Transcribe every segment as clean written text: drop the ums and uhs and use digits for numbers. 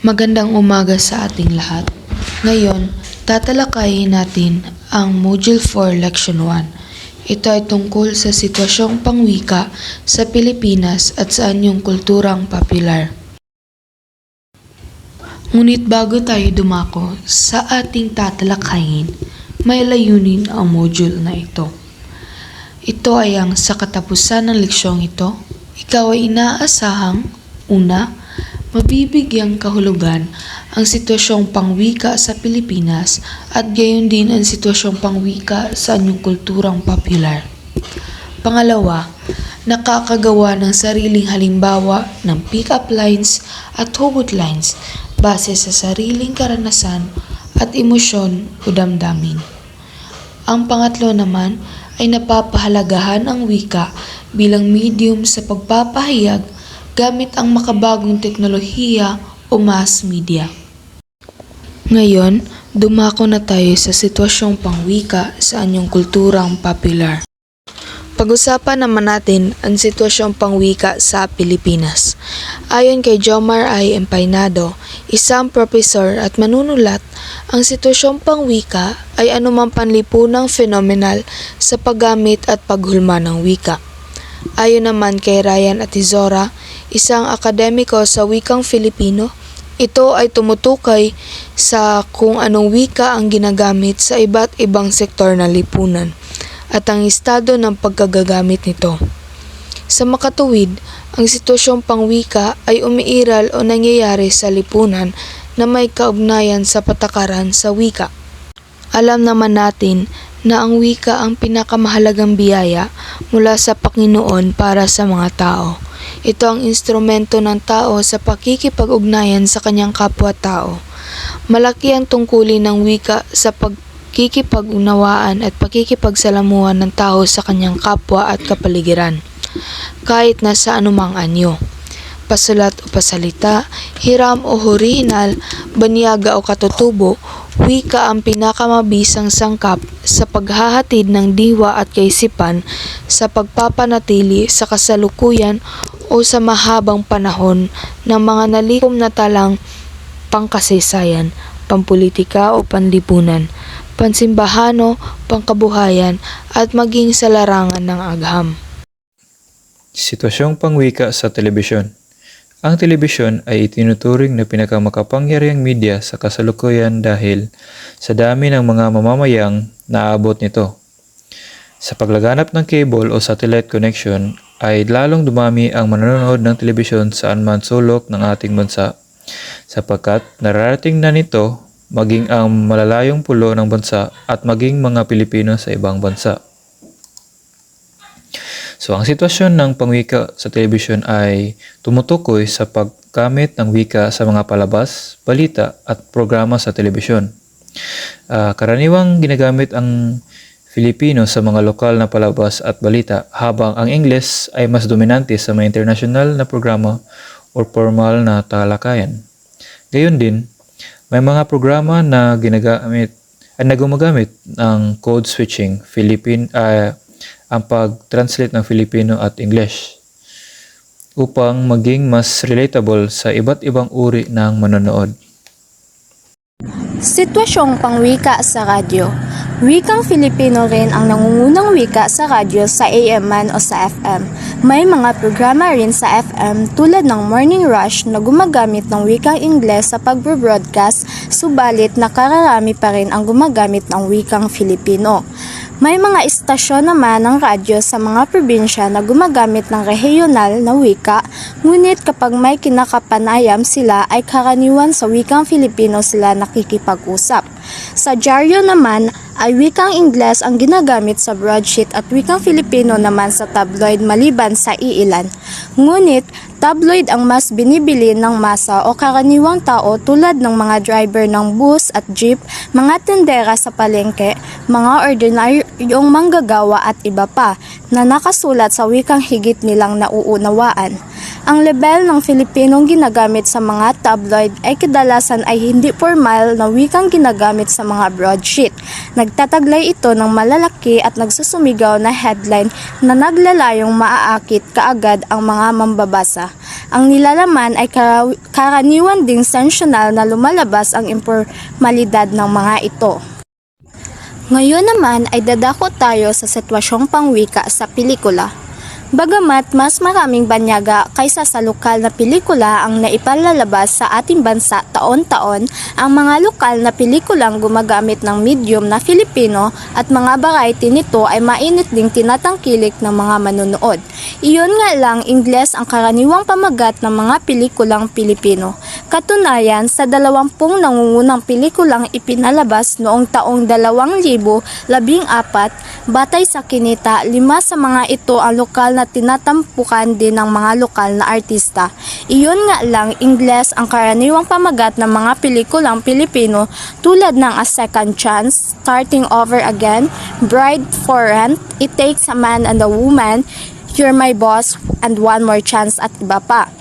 Magandang umaga sa ating lahat. Ngayon, tatalakayin natin ang Module 4 Lection 1. Ito ay tungkol sa sitwasyong pangwika sa Pilipinas at sa anyong kulturang popular. Ngunit bago tayo dumako sa ating tatalakayin, may layunin ang module na ito. Ito ay ang sa katapusan ng leksyong ito, ikaw ay inaasahang, una, mabibigyang kahulugan ang sitwasyong pangwika sa Pilipinas at gayon din ang sitwasyong pangwika sa anyong kulturang popular. Pangalawa, nakakagawa ng sariling halimbawa ng pick-up lines at hugot lines base sa sariling karanasan at emosyon o damdamin. Ang pangatlo naman ay napapahalagahan ang wika bilang medium sa pagpapahayag gamit ang makabagong teknolohiya o mass media. Ngayon, dumako na tayo sa sitwasyong pangwika sa anyong kulturang popular. Pag-usapan naman natin ang sitwasyong pangwika sa Pilipinas. Ayon kay Jomar I. Empaynado, isang profesor at manunulat, ang sitwasyong pangwika ay anumang panlipunang fenomenal sa paggamit at paghulma ng wika. Ayon naman kay Ryan Atizora, isang akademiko sa wikang Filipino, ito ay tumutukoy sa kung anong wika ang ginagamit sa iba't ibang sektor ng lipunan at ang estado ng pagkagagamit nito. Sa makatuwid, ang sitwasyong pangwika ay umiiral o nangyayari sa lipunan na may kaugnayan sa patakaran sa wika. Alam naman natin na ang wika ang pinakamahalagang biyaya mula sa Panginoon para sa mga tao. Ito ang instrumento ng tao sa pakikipag-ugnayan sa kanyang kapwa-tao. Malaki ang tungkulin ng wika sa pagkikipag-unawaan at pakikipagsalamuhan ng tao sa kanyang kapwa at kapaligiran, kahit nasa anumang anyo. Pasulat o pasalita, hiram o orihinal, banyaga o katutubo, wika ang pinakamabisang sangkap sa paghahatid ng diwa at kaisipan sa pagpapanatili sa kasalukuyan o sa mahabang panahon ng mga nalikom na talang pangkasaysayan, pampolitika o panlipunan, pansimbahano, pangkabuhayan at maging sa larangan ng agham. Sitwasyong pangwika sa telebisyon. Ang telebisyon ay itinuturing na pinakamakapangyarihang media sa kasalukuyan dahil sa dami ng mga mamamayang naaabot nito. Sa paglaganap ng cable o satellite connection ay lalong dumami ang manonood ng telebisyon saan man sulok ng ating bansa sapagkat nararating na nito maging ang malalayong pulo ng bansa at maging mga Pilipino sa ibang bansa. So, ang sitwasyon ng pangwika sa telebisyon ay tumutukoy sa paggamit ng wika sa mga palabas, balita at programa sa telebisyon. Karaniwang ginagamit ang Filipino sa mga lokal na palabas at balita habang ang Ingles ay mas dominante sa mga international na programa o formal na talakayan. Gayon din, may mga programa na gumagamit ng code switching, ang pag-translate ng Filipino at English upang maging mas relatable sa iba't ibang uri ng manonood. Sitwasyong pangwika sa radyo. Wikang Filipino rin ang nangungunang wika sa radyo sa AM man o sa FM. May mga programa rin sa FM tulad ng Morning Rush na gumagamit ng wikang Ingles sa pagbo-broadcast, subalit nakararami pa rin ang gumagamit ng wikang Filipino. May mga istasyon naman ng radyo sa mga probinsya na gumagamit ng regional na wika, ngunit kapag may kinakapanayam sila ay karaniwan sa wikang Filipino sila nakikipag-usap. Sa dyaryo naman ay wikang Ingles ang ginagamit sa broadsheet at wikang Filipino naman sa tabloid maliban sa iilan. Ngunit, tabloid ang mas binibili ng masa o karaniwang tao tulad ng mga driver ng bus at jeep, mga tendera sa palengke, mga ordinaryong manggagawa at iba pa na nakasulat sa wikang higit nilang nauunawaan. Ang lebel ng Filipinong ginagamit sa mga tabloid ay kadalasan ay hindi formal na wikang ginagamit sa mga broadsheet. Nagtataglay ito ng malalaki at nagsusumigaw na headline na naglalayong maaakit kaagad ang mga mambabasa. Ang nilalaman ay karaniwan ding sensational na lumalabas ang impormalidad ng mga ito. Ngayon naman ay dadako tayo sa sitwasyong pangwika sa pelikula. Bagamat mas maraming banyaga kaysa sa lokal na pelikula ang naipalalabas sa ating bansa taon-taon, ang mga lokal na pelikulang gumagamit ng medium na Filipino at mga variety nito ay mainit ding tinatangkilik ng mga manonood. Iyon nga lang, Ingles ang karaniwang pamagat ng mga pelikulang Pilipino. Katunayan, sa 20 nangungunang pelikulang ipinalabas noong taong 2014, batay sa kinita, 5 sa mga ito ang lokal na tinatampukan din ng mga lokal na artista. Iyon nga lang, Ingles ang karaniwang pamagat ng mga pelikulang Pilipino tulad ng A Second Chance, Starting Over Again, Bride for Rent, It Takes a Man and a Woman, You're My Boss, and One More Chance at iba pa.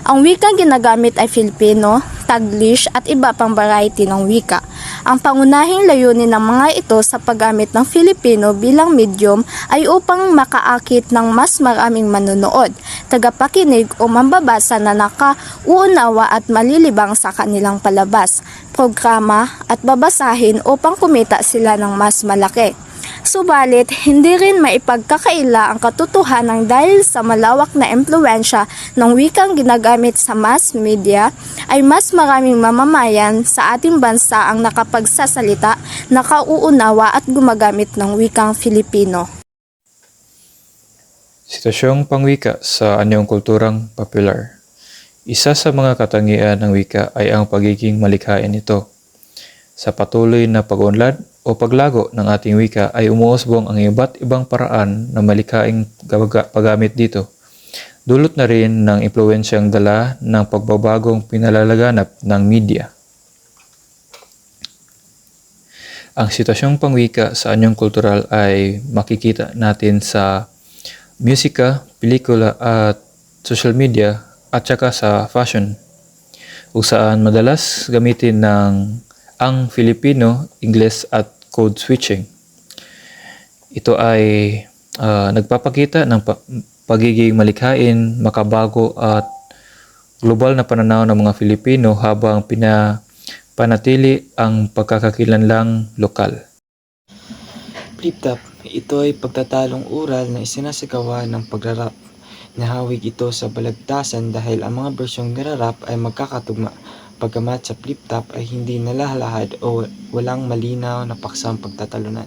Ang wikang ginagamit ay Filipino, Taglish at iba pang variety ng wika. Ang pangunahing layunin ng mga ito sa paggamit ng Filipino bilang medium ay upang makaakit ng mas maraming manonood, tagapakinig o mambabasa na nakauunawa at malilibang sa kanilang palabas, programa at babasahin upang kumita sila ng mas malaki. Subalit, hindi rin maipagkakaila ang katotohanan dahil sa malawak na impluwensya ng wikang ginagamit sa mass media ay mas maraming mamamayan sa ating bansa ang nakapagsasalita, nakauunawa at gumagamit ng wikang Filipino. Sitwasyong pangwika sa anyong kulturang popular. Isa sa mga katangian ng wika ay ang pagiging malikhain nito. Sa patuloy na pag-unlad o paglago ng ating wika ay umuusbong ang iba't ibang paraan na malikhaing paggamit dito. Dulot na rin ng impluwensyang dala ng pagbabagong pinalalaganap ng media. Ang sitwasyong pangwika sa anyong kultural ay makikita natin sa musika, pelikula at social media at saka sa fashion, kung saan madalas gamitin ng ang Filipino, Ingles at code switching. Ito ay nagpapakita ng pagiging malikhain, makabago at global na pananaw ng mga Filipino habang pinapanatili ang pagkakakilanlang lokal. Flip-top, ito ay pagtatalong oral na isinasagawa ng pagrarap. Nahawig ito sa balagtasan dahil ang mga bersyong nirarap ay magkakatugma. Pagkamat sa flip-top ay hindi nalahalahad o walang malinaw na paksang pagtatalunan.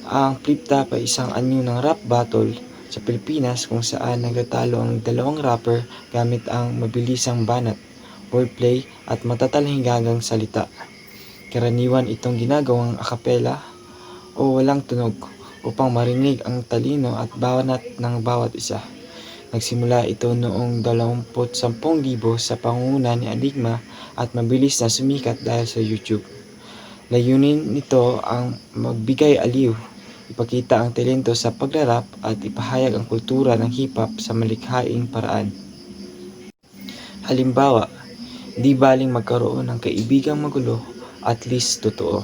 Ang flip-top ay isang anyo ng rap battle sa Pilipinas kung saan nagtatalo ang dalawang rapper gamit ang mabilisang banat, wordplay at matatalinghagang salita. Karaniwan itong ginagawang akapela o walang tunog upang marinig ang talino at banat ng bawat isa. Nagsimula ito noong 20,000 sa pangunguna ni Enigma at mabilis na sumikat dahil sa YouTube. Layunin nito ang magbigay aliw, ipakita ang talento sa pagrarap at ipahayag ang kultura ng hip-hop sa malikhaing paraan. Halimbawa, di baling magkaroon ng kaibigang magulo, at least totoo.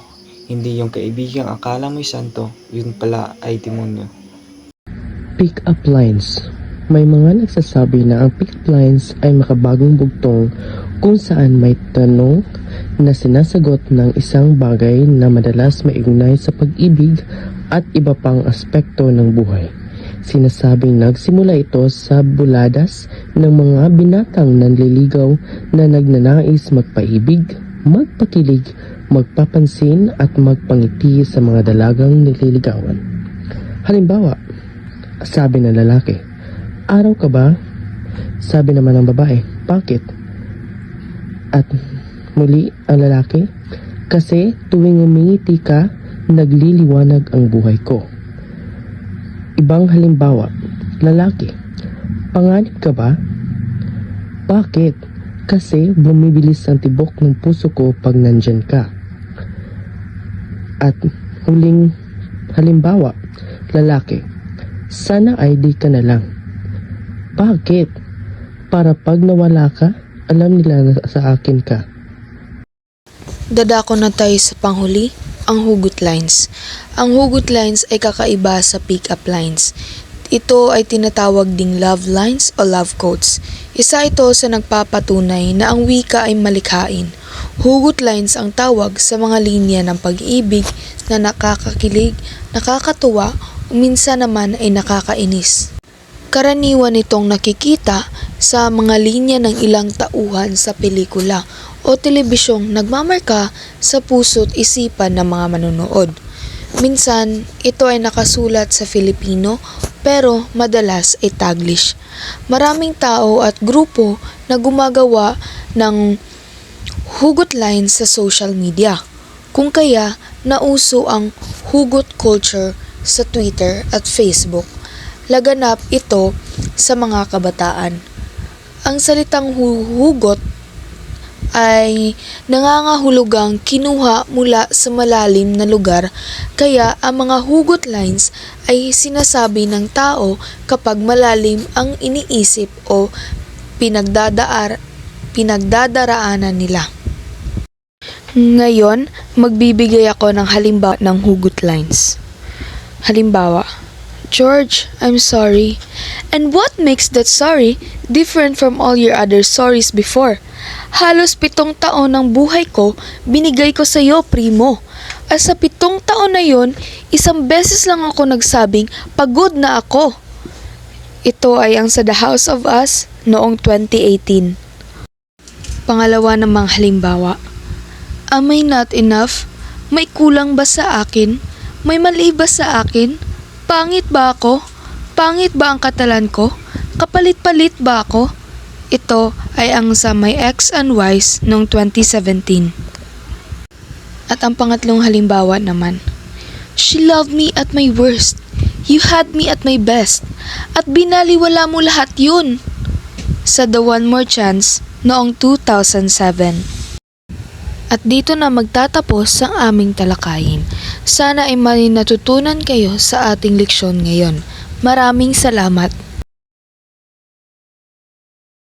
Hindi yung kaibigang akala mo'y santo, yun pala ay demonyo. Pick-up lines. May mga nagsasabi na ang pick-up lines ay makabagong bugtong kung saan may tanong na sinasagot ng isang bagay na madalas maiugnay sa pag-ibig at iba pang aspekto ng buhay. Sinasabing nagsimula ito sa buladas ng mga binatang nanliligaw na nagnanais magpaibig, magpakilig, magpapansin at magpangiti sa mga dalagang nililigawan. Halimbawa, sabi ng lalaki, "Araw ka ba?" Sabi naman ng babae, "Bakit?" At muli ang lalaki, "Kasi tuwing umingiti ka, nagliliwanag ang buhay ko." Ibang halimbawa, lalaki, "Panganib ka ba?" "Bakit?" "Kasi bumibilis ang tibok ng puso ko pag nandyan ka." At huling halimbawa, lalaki, "Sana ay di ka na lang." "Bakit?" Para pag nawala ka, alam nila na sa akin ka. Dadako na tayo sa panghuli, ang hugot lines. Ang hugot lines ay kakaiba sa pick-up lines. Ito ay tinatawag ding love lines o love quotes. Isa ito sa nagpapatunay na ang wika ay malikhain. Hugot lines ang tawag sa mga linya ng pag-ibig na nakakakilig, nakakatuwa, o minsan naman ay nakakainis. Karaniwan itong nakikita sa mga linya ng ilang tauhan sa pelikula o telebisyong nagmamarka sa puso't isipan ng mga manonood. Minsan, ito ay nakasulat sa Filipino pero madalas ay Taglish. Maraming tao at grupo na gumagawa ng hugot lines sa social media. Kung kaya, nauso ang hugot culture sa Twitter at Facebook. Laganap ito sa mga kabataan. Ang salitang hugot ay nangangahulugang kinuha mula sa malalim na lugar, kaya ang mga hugot lines ay sinasabi ng tao kapag malalim ang iniisip o pinagdadaraanan nila. Ngayon, magbibigay ako ng halimbawa ng hugot lines. Halimbawa, George, I'm sorry. And what makes that sorry different from all your other sorries before? Halos 7 taon ng buhay ko, binigay ko sa iyo, primo. At sa 7 taon na yon, 1 beses lang ako nagsabing, pagod na ako. Ito ay ang sa The House of Us noong 2018. Pangalawa namang halimbawa, am I not enough? May kulang ba sa akin? May mali ba sa akin? Pangit ba ako? Pangit ba ang katalan ko? Kapalit-palit ba ako? Ito ay ang sa My Ex and Wise noong 2017. At ang pangatlong halimbawa naman, she loved me at my worst. You had me at my best. At binaliwala mo lahat yun. Sa The One More Chance noong 2007. At dito na magtatapos ang aming talakayin. Sana ay may natutunan kayo sa ating leksyon ngayon. Maraming salamat.